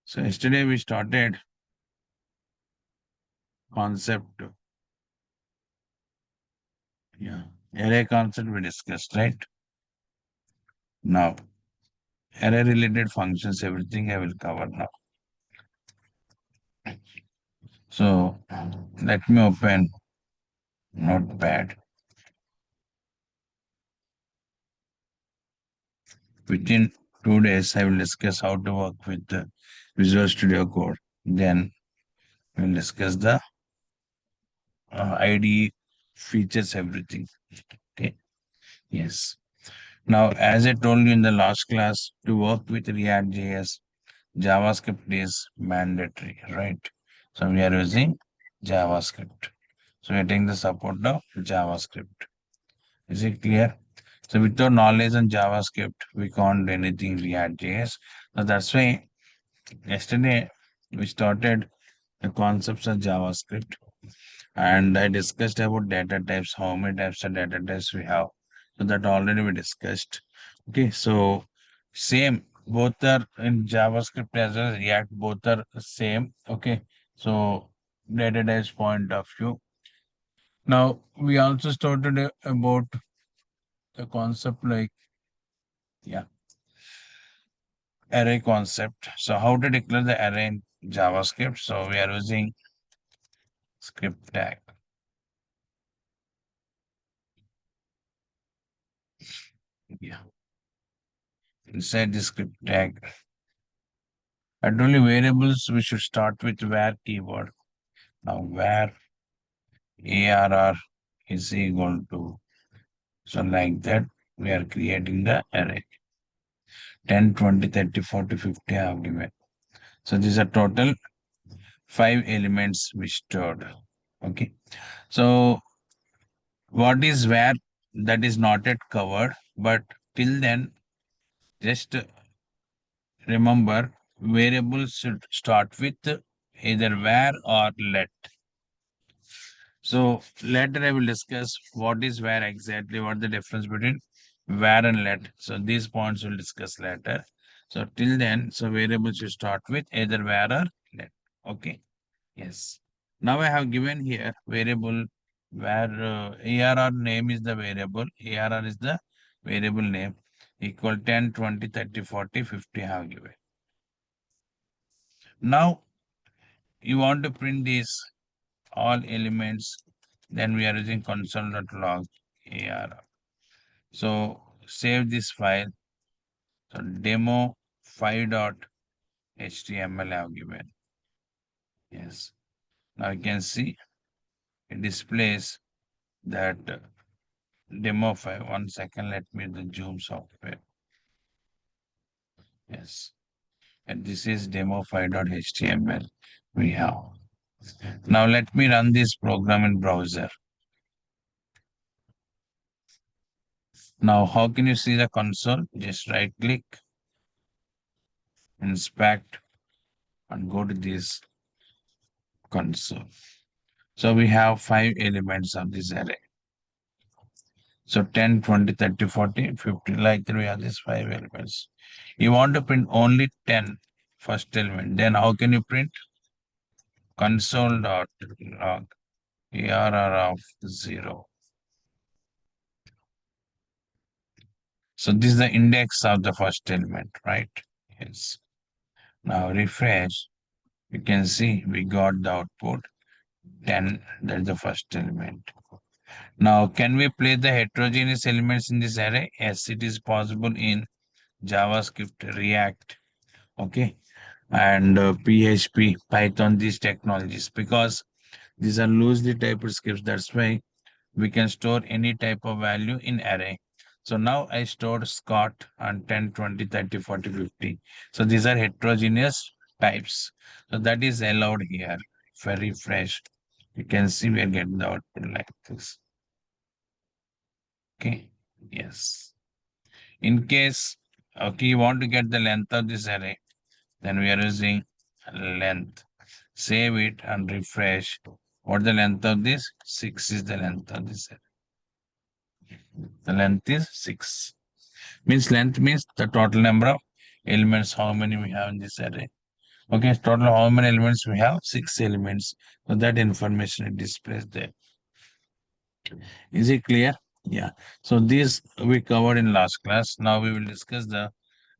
So yesterday we started concept, array concept we discussed, right? Now, array related functions, everything I will cover now. So let me open Notepad. Within 2 days, I will discuss how to work with the Visual Studio Code. Then we'll discuss the IDE features, everything. Okay. Yes. Now, as I told you in the last class, to work with react.js, JavaScript is mandatory, right? So we are using JavaScript. So we are taking the support of JavaScript. Is it clear? So without knowledge on JavaScript, we can't do anything React.js. So that's why yesterday we started the concepts of JavaScript, and I discussed about data types, how many types of data types we have. So that already we discussed. Okay, so same, both are in JavaScript as well as React, both are same. Okay, so data types point of view. Now we also started about the concept like array concept. So how to declare the array in JavaScript? So we are using script tag. Yeah. Inside the script tag, and only variables we should start with where keyword. Now where ARR is equal to, so like that we are creating the array. 10, 20, 30, 40, 50 have given. So these are total 5 elements we stored. Okay. So what is where, that is not yet covered, but till then just remember variables should start with either where or let. So later I will discuss what is where exactly, what the difference between where and let. So these points we'll discuss later. So till then, so variables should start with either where or let. Okay. Yes. Now I have given here variable where ARR name is the variable. ARR is the variable name, equal 10, 20, 30, 40, 50 I have given. Now you want to print these all elements, then we are using console.log ARR. So save this file. So demo 5.html I have given. Yes. Now you can see it displays that demo file. 1 second, let me the zoom software. Yes. And this is demo 5.html we have. Now let me run this program in browser. Now how can you see the console? Just right click, inspect, and go to this console. So we have 5 elements of this array. So 10, 20, 30, 40, 50, like that we have these 5 elements. You want to print only 10 first element. Then how can you print? Console.log ARR of 0. So this is the index of the first element, right? Yes. Now refresh. You can see we got the output 10. That's the first element. Now, can we place the heterogeneous elements in this array? Yes, it is possible in JavaScript, React, okay, and PHP, Python, these technologies, because these are loosely typed scripts. That's why we can store any type of value in array. So now I stored Scott and 10, 20, 30, 40, 50. So these are heterogeneous types. So that is allowed here. If I refresh, you can see we are getting the output like this. Okay. Yes. In case, okay, you want to get the length of this array, then we are using length. Save it and refresh. What the length of this? 6 is the length of this array. The length is 6. Means length means the total number of elements, how many we have in this array. Okay, total how many elements we have? 6 elements. So that information is displayed there. Is it clear? Yeah. So this we covered in last class. Now we will discuss the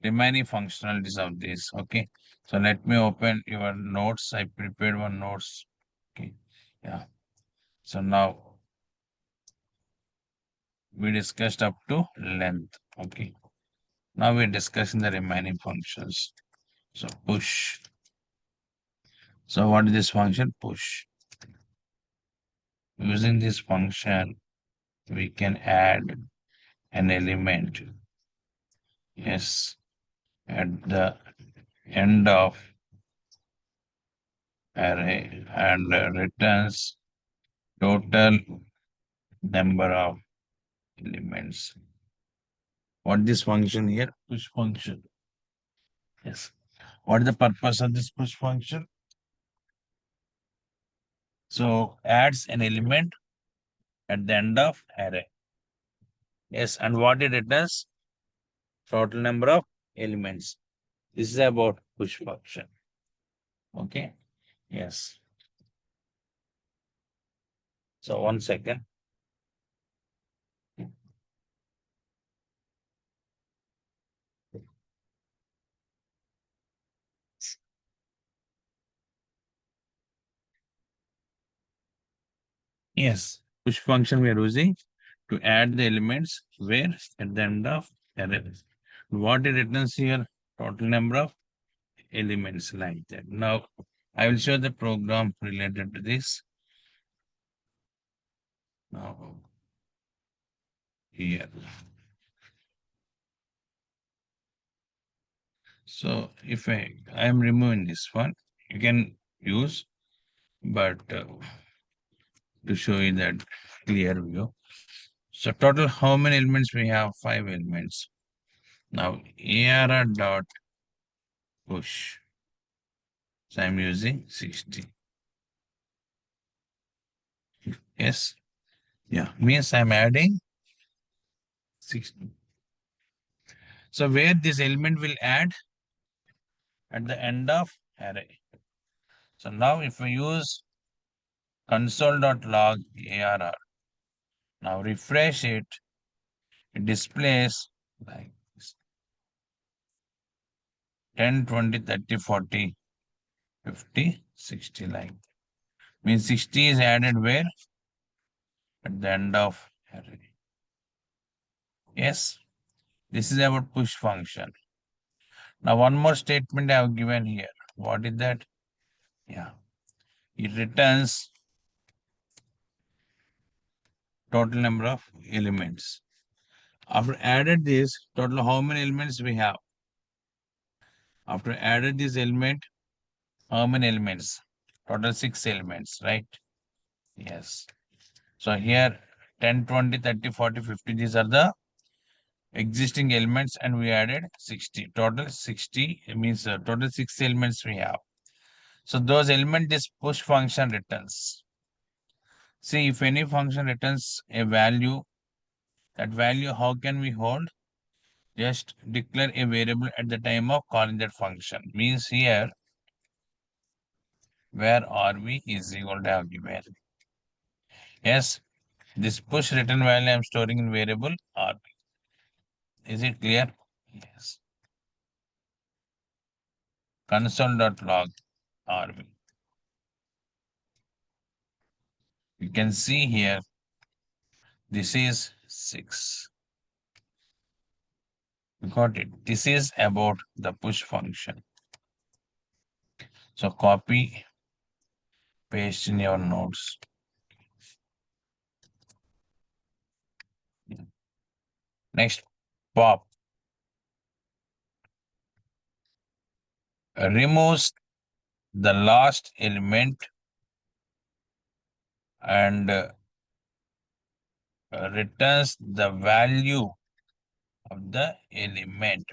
remaining functionalities of this. Okay. So let me open your notes. I prepared one notes. Okay. Yeah. So now we discussed up to length. Okay. Now we're discussing the remaining functions. So push. So what is this function? Push. Using this function, we can add an element. Yes. At the end of array and returns total number of elements. What this function here? Push function. Yes. What is the purpose of this push function? So adds an element at the end of array. Yes, and what it returns? Total number of elements. This is about push function. Okay. Yes. So 1 second. Yes. Push function we are using to add the elements where at the end of array. What it returns here? Total number of elements like that. Now I will show the program related to this. Now here. So if I am removing this one, you can use, but to show you that clear view. So total how many elements we have? 5 elements. Now ARR dot push. So I'm using 60. Yes. Yeah. Means I'm adding 60. So where this element will add at the end of array. So now if we use console.log ARR, now refresh it, it displays like 10, 20, 30, 40, 50, 60 like. Means 60 is added where? At the end of array. Yes, this is about push function. Now one more statement I have given here. What is that? Yeah, it returns total number of elements. After added this, total how many elements we have? After added this element, how many elements? Total 6 elements, right? Yes. So here 10, 20, 30, 40, 50, these are the existing elements and we added 60. Total 60 means total 6 elements we have. So those elements this push function returns. See, if any function returns a value, that value how can we hold? Just declare a variable at the time of calling that function. Means here where RV is equal to given. Yes, this push return value I am storing in variable RV. Is it clear? Yes. Console.log RV. You can see here, this is 6. You got it. This is about the push function. So copy, paste in your notes. Next, pop. Removes the last element and returns the value of the element.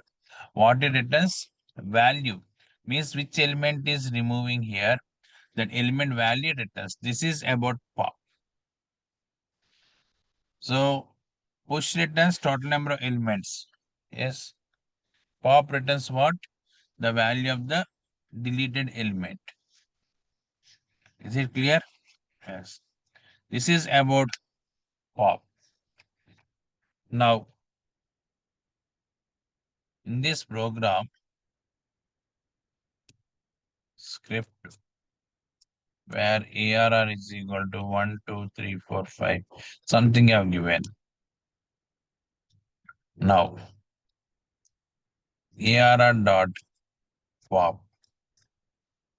What it returns? Value. Means which element is removing here. That element value returns. This is about pop. So push returns total number of elements. Yes. Pop returns what? The value of the deleted element. Is it clear? Yes. This is about pop. Now, in this program, script where ARR is equal to 1, 2, 3, 4, 5, something I have given. Now, ARR dot pop.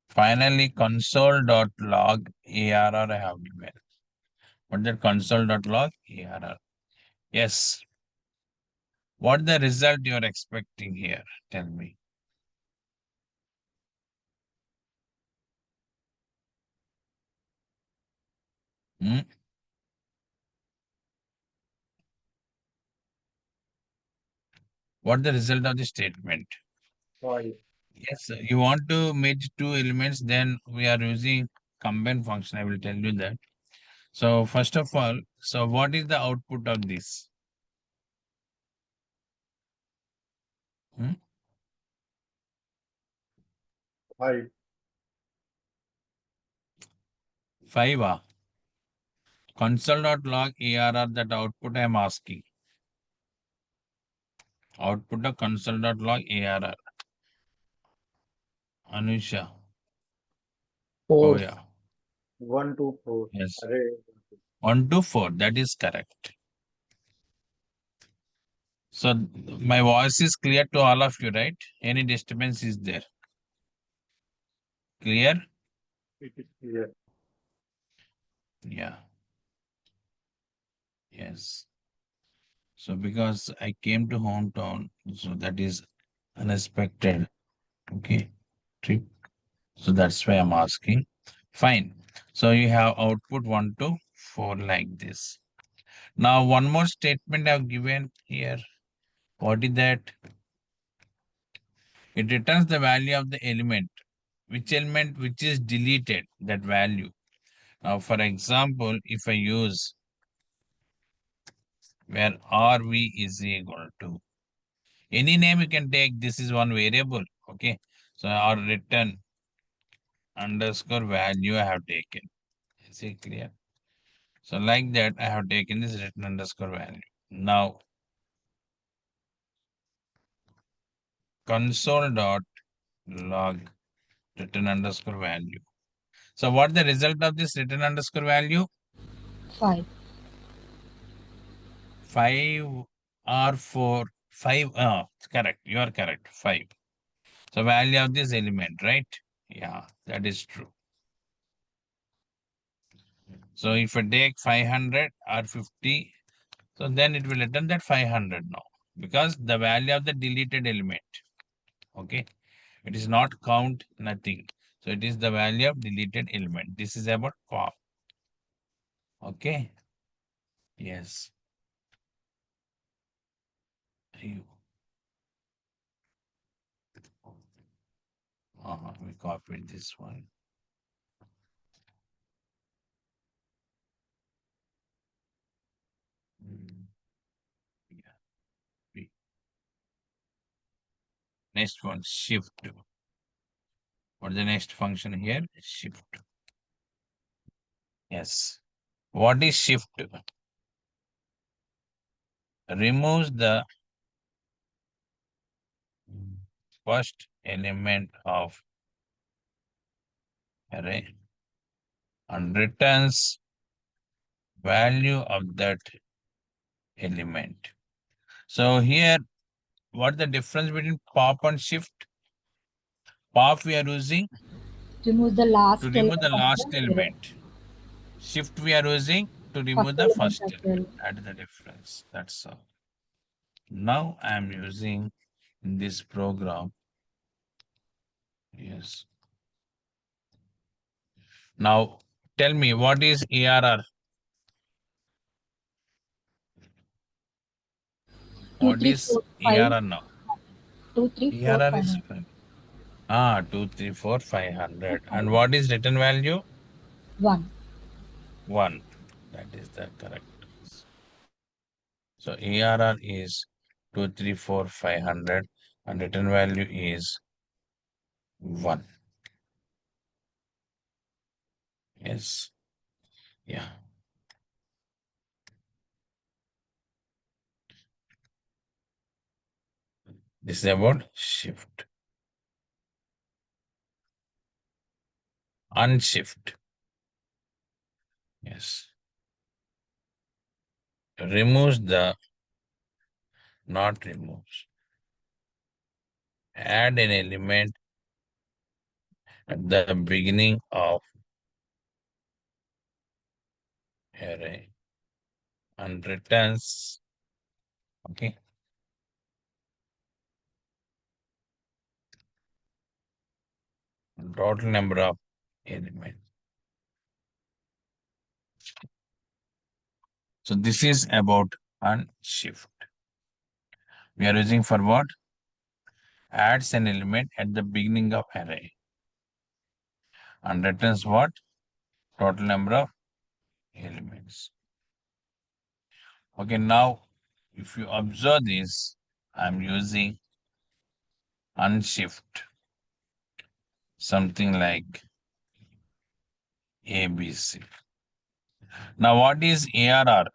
Finally, console.log ARR I have given. What that console.log ARR? Yes. What the result you are expecting here? Tell me. Hmm? What the result of the statement? Yes, sir. You want to merge two elements, then we are using combine function. I will tell you that. So first of all, so what is the output of this? Hmm? 5. 5. Console.log ARR, that output I am asking. Output of console.log ARR. Anusha. Oh 4. yeah. 1 to 4. Yes. Array. 1 to 4. That is correct. So my voice is clear to all of you, right? Any disturbance is there? Clear? It is clear. Yeah. Yes. So because I came to hometown, so that is unexpected. Okay. Trip. So that's why I'm asking. Fine. So you have output 1 to 4 like this. Now one more statement I've given here. What is that? It returns the value of the element. Which element which is deleted, that value. Now for example, if I use where RV is equal to any name you can take, this is one variable. Okay. So our return underscore value I have taken. Is it clear? So like that, I have taken this return underscore value. Now console dot log return underscore value. So what the result of this return underscore value? 5. 5 or 4, 5. Correct. You are correct. 5. So value of this element, right? Yeah, that is true. So if I take 500 or 50, so then it will return that 500 now because the value of the deleted element. Okay. It is not count, nothing. So it is the value of deleted element. This is about pop. Okay. Yes. You. We copied this one. Yeah. Next one, shift. What the next function here? Shift. Yes. What is shift? Removes the first element of array and returns value of that element. So here, what the difference between pop and shift? Pop we are using Remove the last to remove the element of last the array. element. Shift we are using to remove First the element first of the element. array. That is the difference. That's all. Now I am using in this program. Yes. Now tell me what is ARR? Two, What three, is four, five. ARR now? 2, 3, 4, ARR 5. is 2, 3, 4, 500. And what is return value? 1. 1. That is the correct. So ARR is 2, 3, 4, 500, and return value is 1. Yes. Yeah. This is about shift. Unshift. Yes. Removes the, not removes. Add an element at the beginning of array and returns, okay, total number of elements. So this is about unshift. We are using for what? Adds an element at the beginning of array and returns what? Total number of elements. Okay, now if you observe this, I'm using unshift, something like ABC. Now what is ARR?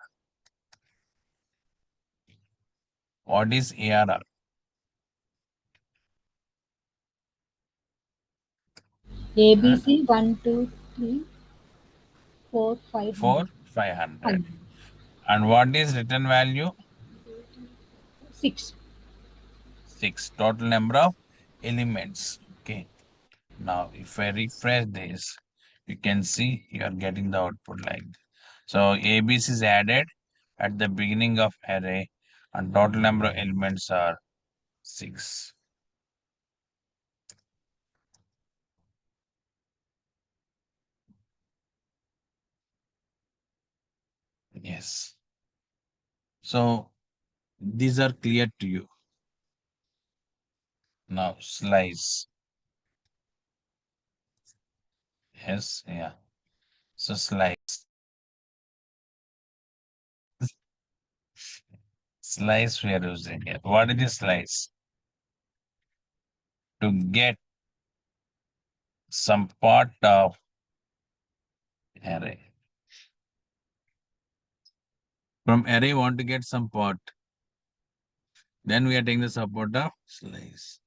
What is ARR? ABC 1, 2, 3, 4, 500. 4, 500. And what is return value? 6. 6. Total number of elements. Okay. Now, if I refresh this, you can see you are getting the output like this. So ABC is added at the beginning of array and total number of elements are 6. Yes. So these are clear to you. Now slice. Yes, yeah. So slice. Slice we are using here. What is the slice? To get some part of array. From array, want to get some part. Then we are taking the support of slice.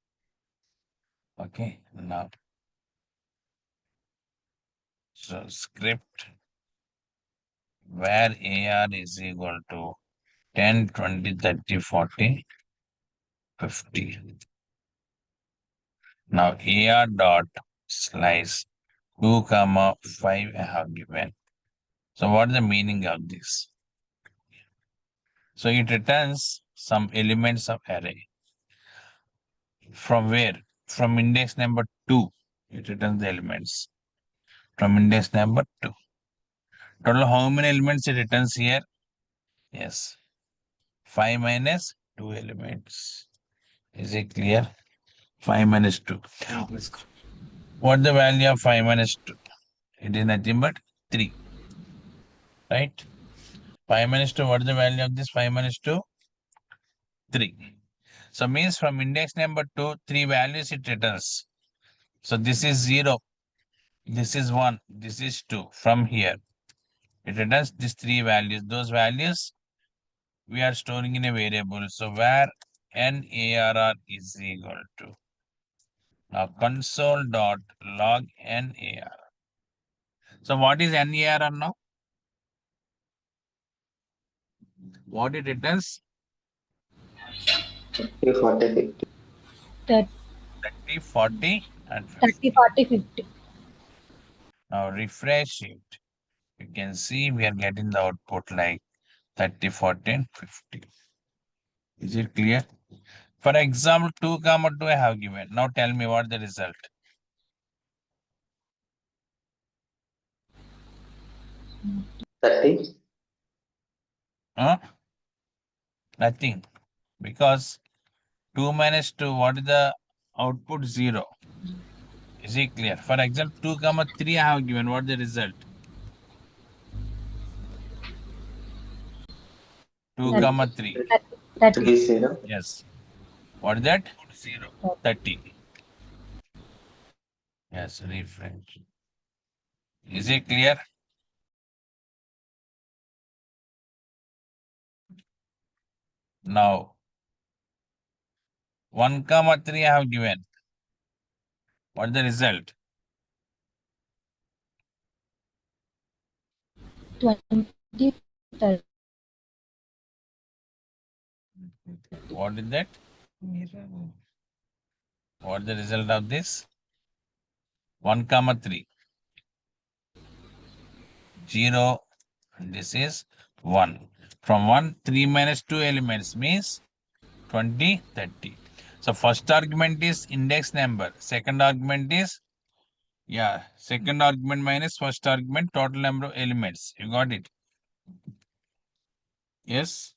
Okay, now. So script where AR is equal to 10, 20, 30, 40, 50. Now AR dot slice 2, 5 I have given. So what is the meaning of this? So it returns some elements of array. From where? From index number 2. It returns the elements. From index number 2. Total how many elements it returns here? Yes. 5 minus 2 elements. Is it clear? 5 minus 2. What the value of 5 minus 2? It is nothing but 3. Right? 5 minus 2, what is the value of this 5 minus 2? 3. So means from index number 2, 3 values it returns. So this is 0. This is 1. This is 2. From here, it returns these 3 values. Those values we are storing in a variable. So where NARR is equal to. Now console.log NAR. So what is NARR now? What it returns? 30, 40, 50. 30, 30, 40, and 50. 40, 50. Now refresh it. You can see we are getting the output like 30, 40, and 50. Is it clear? For example, 2, 2 I have given. Now tell me what the result. 30. Huh? Nothing. Because 2 minus 2, what is the output? 0. Is it clear? For example, 2, 3 I have given. What is the result? 2, 3. 30. 30. Yes. What is that? 30. Yes, refresh. Is it clear? Now, 1 comma 3 I have given. What is the result? 20, 30. What is that? What is the result of this? 1 comma 3. 0. This is 1. From 1, 3 minus 2 elements means 20, 30. So first argument is index number. Second argument is, second argument minus first argument, total number of elements. You got it? Yes.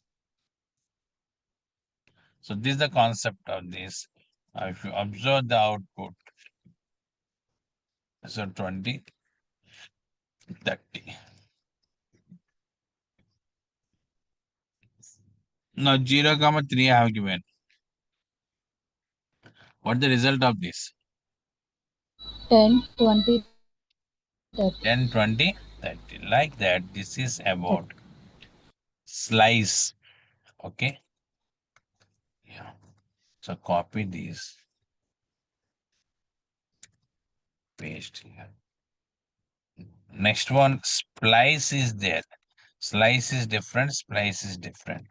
So this is the concept of this. If you observe the output, so 20, 30. Now 0 comma 3 I have given. What is the result of this? 10, 20, 30. 10, 20, 30. Like that, this is about slice. Okay. Yeah. So copy this, paste here. Next one, splice is there. Slice is different, splice is different.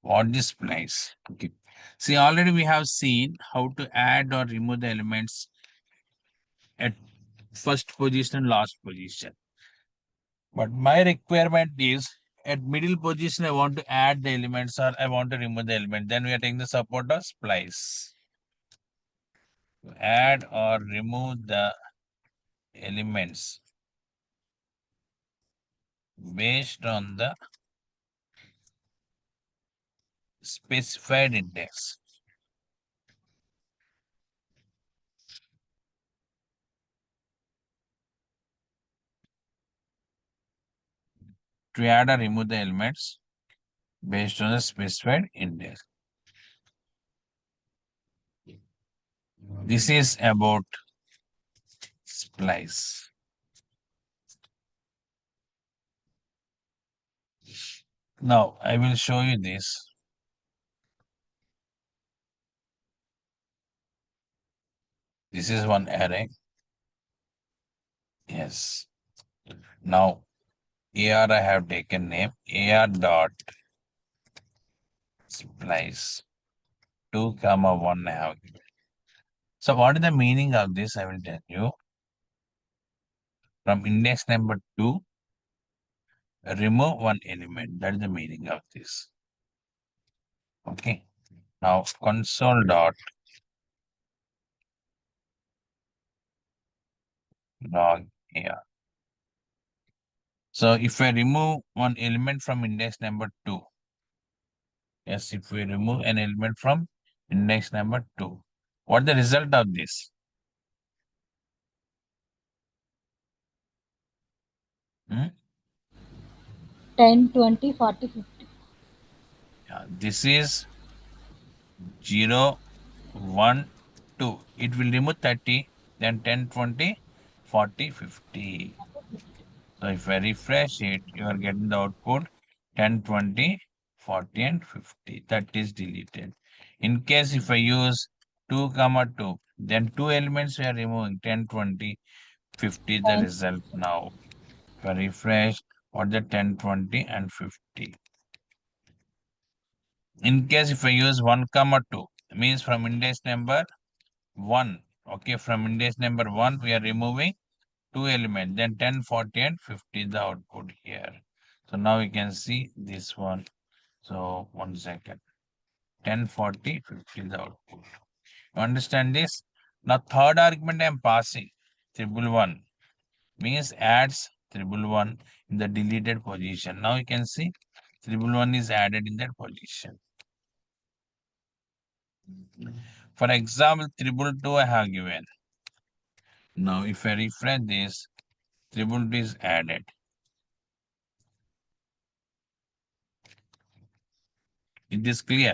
What is splice? Okay. See, already we have seen how to add or remove the elements at first position and last position. But my requirement is at middle position, I want to add the elements or I want to remove the element. Then we are taking the support of splice. To add or remove the elements based on the specified index. To add or remove the elements based on the specified index. This is about splice. Now I will show you this. This is one array. Yes. Now AR I have taken name AR dot splice 2 comma 1 I have given. So what is the meaning of this? I will tell you. From index number 2, remove one element. That is the meaning of this. Okay. Now console dot log AR. So if I remove one element from index number 2, yes, if we remove an element from index number 2, what the result of this? Hmm? 10, 20, 40, 50. Yeah, this is 0, 1, 2. It will remove 30, then 10, 20, 40, 50. So if I refresh it, you are getting the output 10, 20, 40, and 50. That is deleted. In case if I use 2 comma 2, then two elements we are removing 10, 20, 50 the 10, result now. If I refresh, what the 10, 20, and 50. In case if I use 1 comma 2, means from index number 1. Okay, from index number 1, we are removing two elements, then 10, 40, and 50 the output here. So now you can see this one. So 1 second. 10, 40, 50 the output. You understand this? Now third argument I am passing, 111, means adds 111 in the deleted position. Now you can see 111 is added in that position. For example, 222 I have given. Now if I refresh this, 222 is added. Is this clear?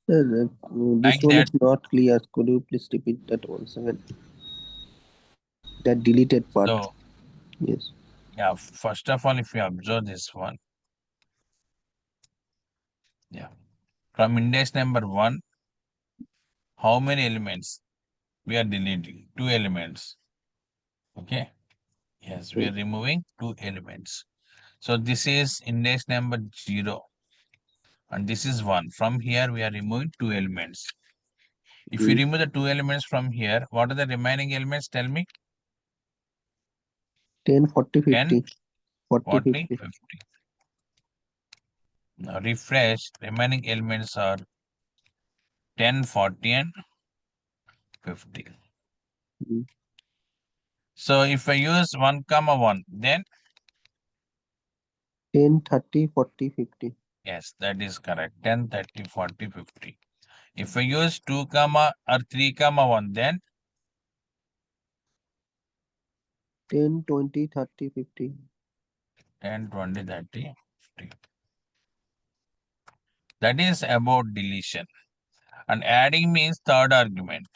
Sir, this Like one that. is not clear. Could you please repeat that once again? That deleted part. So, Yes. yeah, first of all, if you observe this one, yeah, from index number 1, how many elements we are deleting? 2 elements. Okay. Yes, we are removing 2 elements. So this is index number 0 and this is 1. From here, we are removing 2 elements. If you remove the 2 elements from here, what are the remaining elements? Tell me. 10, 40, 10, 50. 40, 40, 50. 50. Now refresh, remaining elements are 10, 40 and 50. Mm. So if I use 1, comma 1, then 10, 30, 40, 50. yes, that is correct. 10, 30, 40, 50. If I use 2, comma or 3, comma 1, then 10, 20, 30, 50. 10, 20, 30, 50. That is about deletion. And adding means third argument.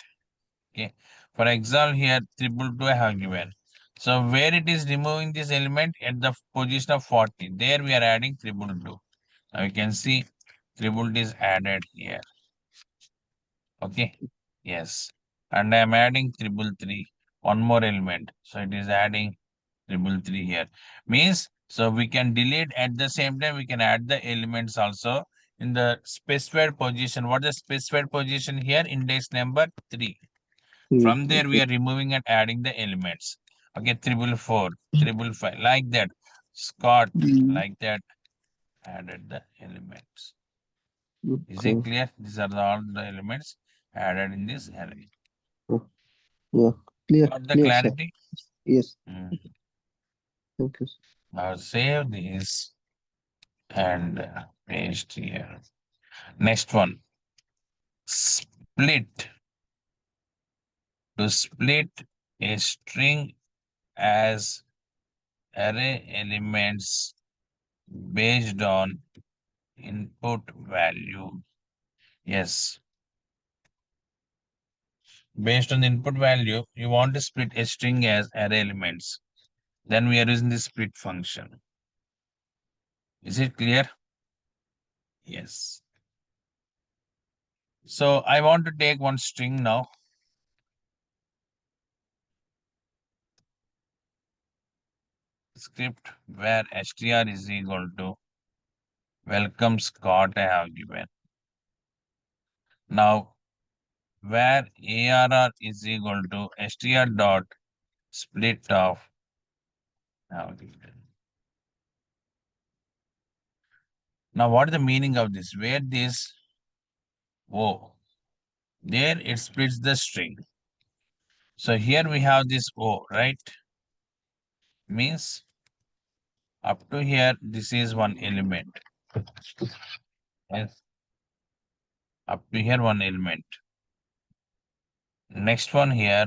Okay. For example, here 222 I have given. So where it is removing this element at the position of 40, there we are adding 222. Now you can see 222 is added here. Okay. Yes. And I am adding 333, one more element. So it is adding 333 here. Means so we can delete at the same time we can add the elements also in the specified position. What is the specified position here? Index number 3. From there, we Okay. are removing and adding the elements. Okay, 444, 555, like that. Scott, Mm. like that, added the elements. Is it Okay. clear? These are all the elements added in this array. Oh, yeah. Clear. Got the Clear, sir. clarity? Yes. Mm. Thank you, sir. Now save this and paste here. Next one, split. To split a string as array elements based on input value. Yes. Based on the input value, you want to split a string as array elements. Then we are using the split function. Is it clear? Yes. So I want to take one string now. Script where str is equal to welcome Scott I have given. Now where arr is equal to str dot split of now what is the meaning of this? Where this O, there it splits the string. So here we have this O, right? Means up to here, this is one element. Yes. Up to here, one element. Next one here.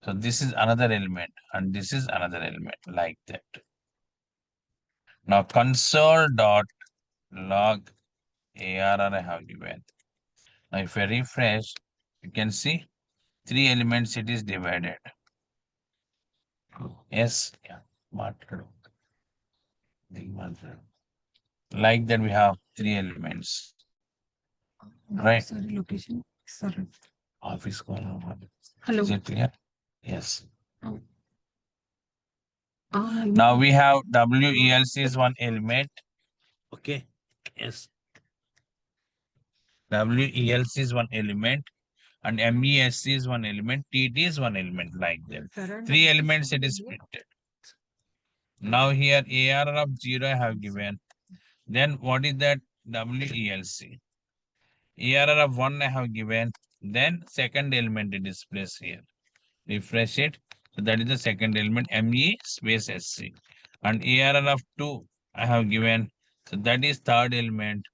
So this is another element and this is another element like that. Now console dot log arr I have given. Now if I refresh, you can see 3 elements it is divided. Yes. Yeah. Like that we have 3 elements. Right. Sorry, location. Sorry. Office call. Hello. Is it clear? Yes. Oh. Now we have WELC is one element. Okay. Yes. WELC is one element and MESC is one element. TT is one element like that. 3 elements it is splitted. Now here ARR of 0 I have given. Then what is that? WELC. ARR of 1 I have given. Then second element it is placed here. Refresh it. So that is the second element ME space SC. And ARR of 2 I have given. So that is third element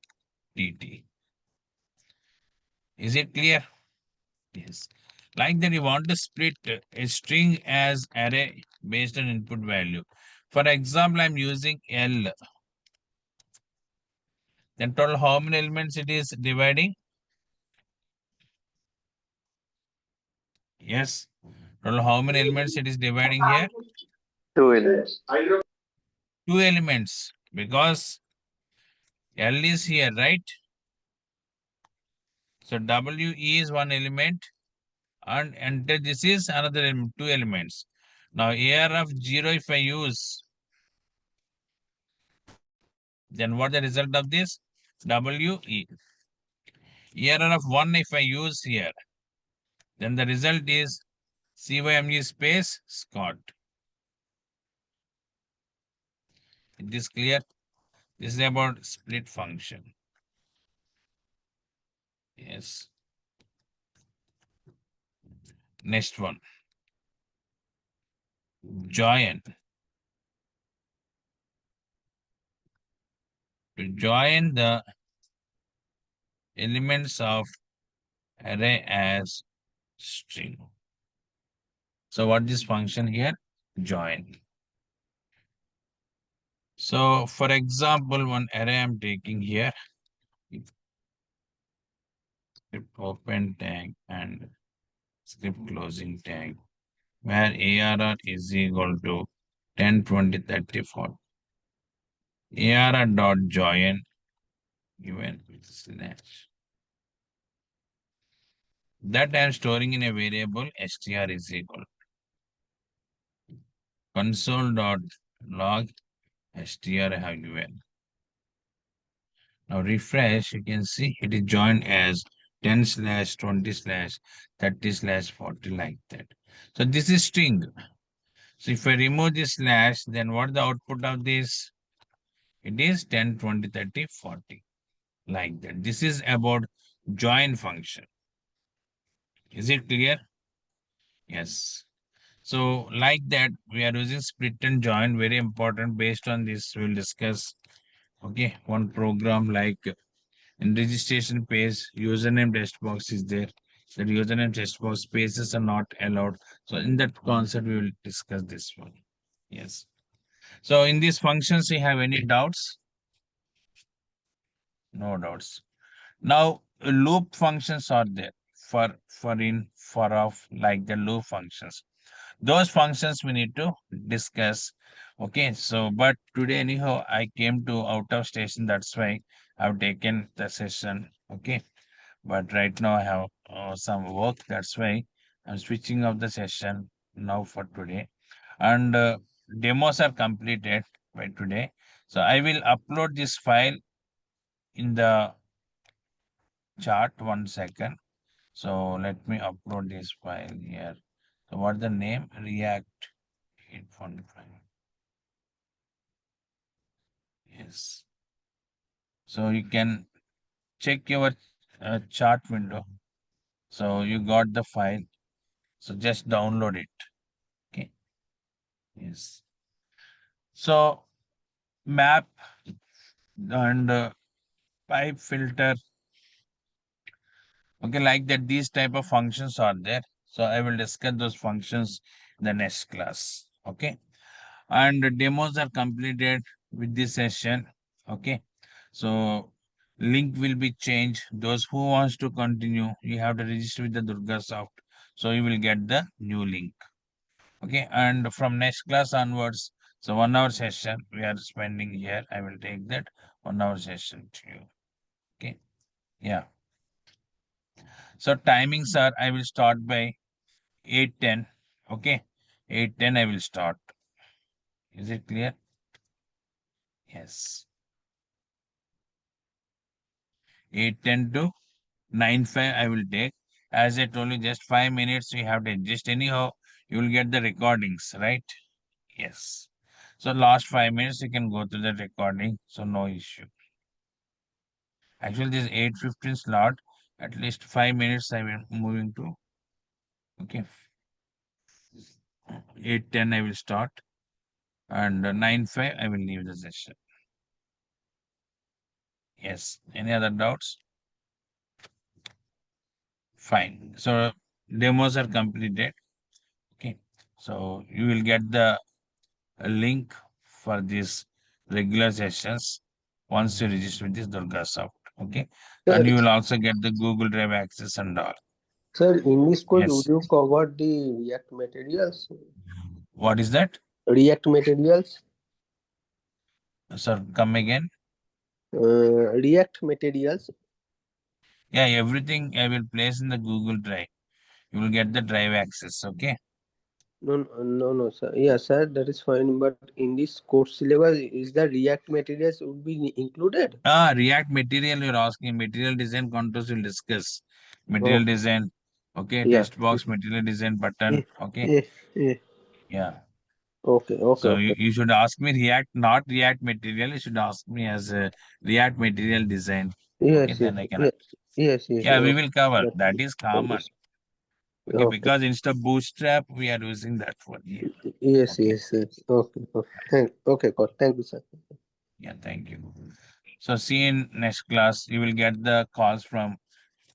TT. Is it clear? Yes. Like that you want to split a string as array based on input value. For example, I'm using L. Then total how many elements it is dividing? Yes. Total how many elements it is dividing here? 2 elements. 2 elements, because L is here, right? So W is one element, and enter this is another element, 2 elements. Now AR of 0 if I use, then what the result of this? WE. AR of 1 if I use here, then the result is CYMG space Scott. Is this clear? This is about split function. Yes. Next one. Join. To join the elements of array as string. So what is function here? Join. So for example, one array I'm taking here, script open tag and script closing tag, where ARR is equal to 10, 20, 30, 40. ARR dot join given with slash. That I'm storing in a variable str is equal console dot log str I have given. Now refresh, you can see it is joined as 10 slash 20 slash 30 slash 40 like that. So this is string. So if I remove this slash, then what the output of this? It is 10, 20, 30, 40 like that. This is about join function. Is it clear? Yes. So like that, we are using split and join, very important. Based on this, we'll discuss, okay, one program like in registration page, username text box is there. That username text box spaces are not allowed. So in that concept, we will discuss this one. Yes. So in these functions, you have any doubts? No doubts. Now loop functions are there for in, for off, like the loop functions. Those functions we need to discuss. Okay, so but today anyhow I came to out of station, that's why I've taken the session. Okay, but right now I have some work, that's why I'm switching off the session now for today. And demos are completed by today, so I will upload this file in the chart. 1 second. So let me upload this file here. So what the name? React 8.5. Yes. So you can check your chart window. So you got the file. So just download it. Okay. Yes. So map and pipe filter. Okay, like that. These type of functions are there. So I will discuss those functions in the next class. Okay. And the demos are completed with this session. Okay. So link will be changed. Those who wants to continue, you have to register with the DurgaSoft. So you will get the new link. Okay, and from next class onwards, so 1 hour session we are spending here. I will take that 1 hour session to you. Okay, yeah. So timings are, I will start by 8:10. Okay, 8:10 I will start. Is it clear? Yes. 8:10 to 9:05 I will take. As I told you, just 5 minutes you have to adjust. Anyhow, you will get the recordings, right? Yes. So last 5 minutes you can go to the recording, so no issue. Actually, this 8:15 slot, at least 5 minutes I will moving to. Okay. 8:10 I will start, and 9:05 I will leave the session. Yes. Any other doubts? Fine. So demos are completed. Okay. So you will get the link for these regular sessions. once you register with this DurgaSoft. Okay. Sir, And you will also get the Google Drive access and all. sir, in this course, would Yes. you cover the React materials? What is that? React materials? Sir, come again. React materials? Yeah, everything I will place in the Google Drive. You will get the drive access. Okay. No, sir. Yeah, sir, that is fine. But in this course syllabus, is the React materials would be included? React material you're asking. Material design contours will discuss. Material Okay. design. Okay. Yeah. Text box, material design Eh, button. Okay. eh, eh. Yeah. Okay, okay, So you, okay. you should ask me React, not React material. You should ask me as a React material design. Okay, Yes, yes, then I can. yes, yes, yes. Yeah, we will cover. That, That is thank you, common. sir. Okay, Okay. because instead of Bootstrap, we are using that one here. Yes, Okay. yes, yes. Okay, okay. Okay, God. Thank you, sir. Yeah, thank you. So see you in next class. You will get the calls from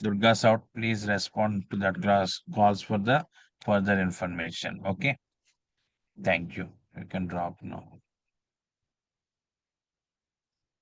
DurgaSoft. Please respond to that class calls for the further information. Okay. Thank you. You can drop now.